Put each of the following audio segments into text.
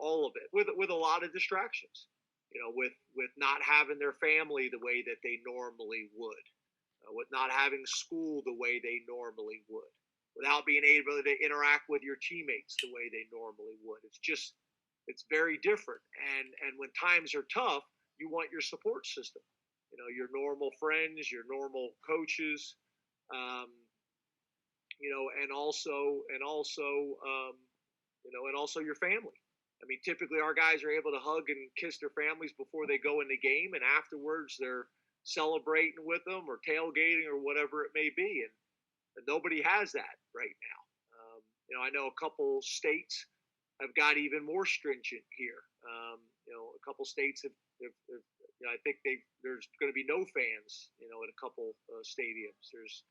all of it with a lot of distractions, with not having their family the way that they normally would, with not having school the way they normally would, without being able to interact with your teammates the way they normally would. It's very different. And when times are tough, you want your support system, your normal friends, your normal coaches, um, and also your family. I mean, typically our guys are able to hug and kiss their families before they go in the game, and afterwards they're celebrating with them or tailgating or whatever it may be. And nobody has that right now. I know a couple states have got even more stringent here. A couple states have I think there's going to be no fans, in a couple stadiums. There's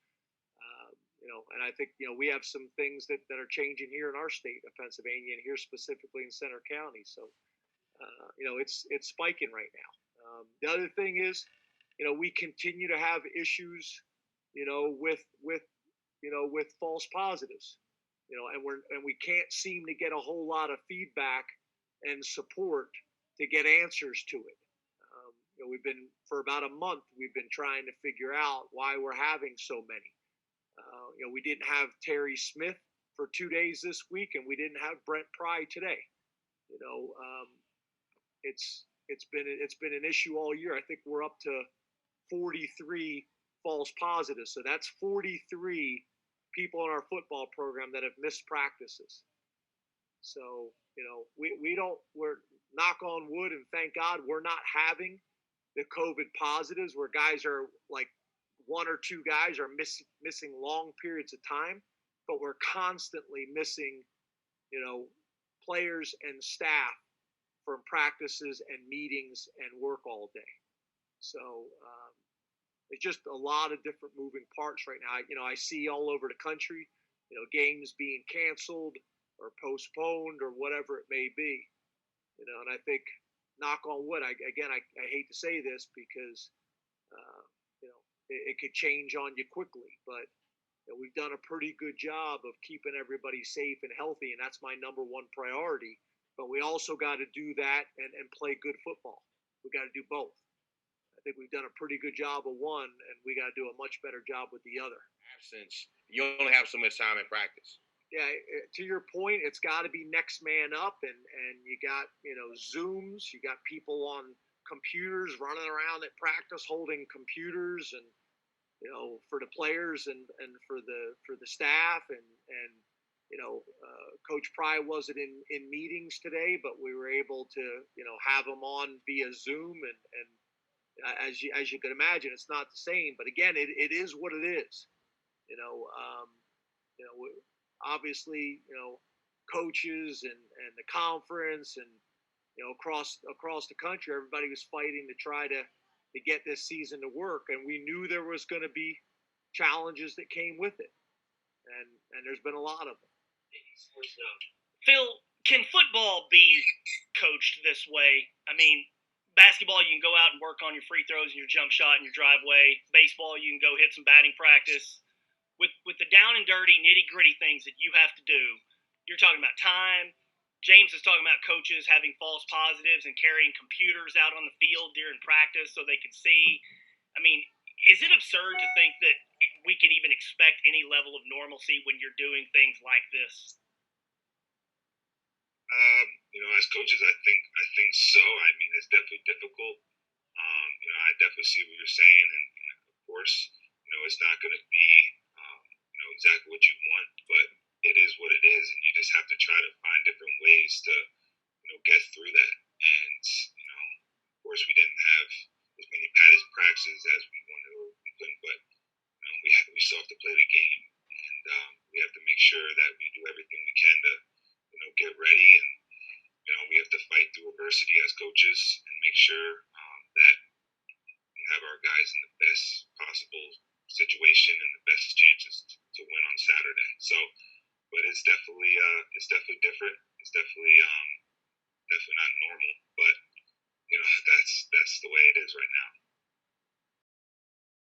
and I think we have some things that are changing here in our state of Pennsylvania, and here specifically in Center County. So it's spiking right now. The other thing is, we continue to have issues, with false positives, and we can't seem to get a whole lot of feedback and support to get answers to it. We've been for about a month. We've been trying to figure out why we're having so many. We didn't have Terry Smith for 2 days this week, and we didn't have Brent Pry today. It's been an issue all year. I think we're up to 43 false positives. So that's 43 people in our football program that have missed practices. So, we're knock on wood and thank God we're not having the COVID positives where guys are like one or two guys are missing long periods of time, but we're constantly missing, players and staff from practices and meetings and work all day. So it's just a lot of different moving parts right now. I see all over the country, games being canceled or postponed or whatever it may be. And I think, knock on wood, I hate to say this because, it could change on you quickly, but we've done a pretty good job of keeping everybody safe and healthy, and that's my number one priority. But we also got to do that and play good football. We got to do both. I think we've done a pretty good job of one, and we got to do a much better job with the other. Absence. You only have so much time in practice. Yeah, to your point, it's got to be next man up, and you got Zooms, you got people on computers running around at practice holding computers, and for the players and for the staff, and Coach Pry wasn't in meetings today, but we were able to have him on via Zoom, and as you can imagine, it's not the same, but again, it is what it is. Obviously, coaches and the conference and across the country, everybody was fighting to try to get this season to work, and we knew there was going to be challenges that came with it, and there's been a lot of them. Phil, can football be coached this way? I mean, basketball, you can go out and work on your free throws and your jump shot and your driveway. Baseball, you can go hit some batting practice. With the down and dirty, nitty gritty things that you have to do, you're talking about time. James is talking about coaches having false positives and carrying computers out on the field during practice so they can see. I mean, is it absurd to think that we can even expect any level of normalcy when you're doing things like this? As coaches, I think so. I mean, it's definitely difficult. I definitely see what you're saying, and of course, it's not going to be, exactly what you want, but it is what it is, and you just have to try to find different ways to, get through that. And of course, we didn't have as many padded practices as we wanted or we couldn't, but we still have to play the game, and we have to make sure that we do everything we can to, get ready, and we have to fight through adversity as coaches and make sure that we have our guys in the best possible situation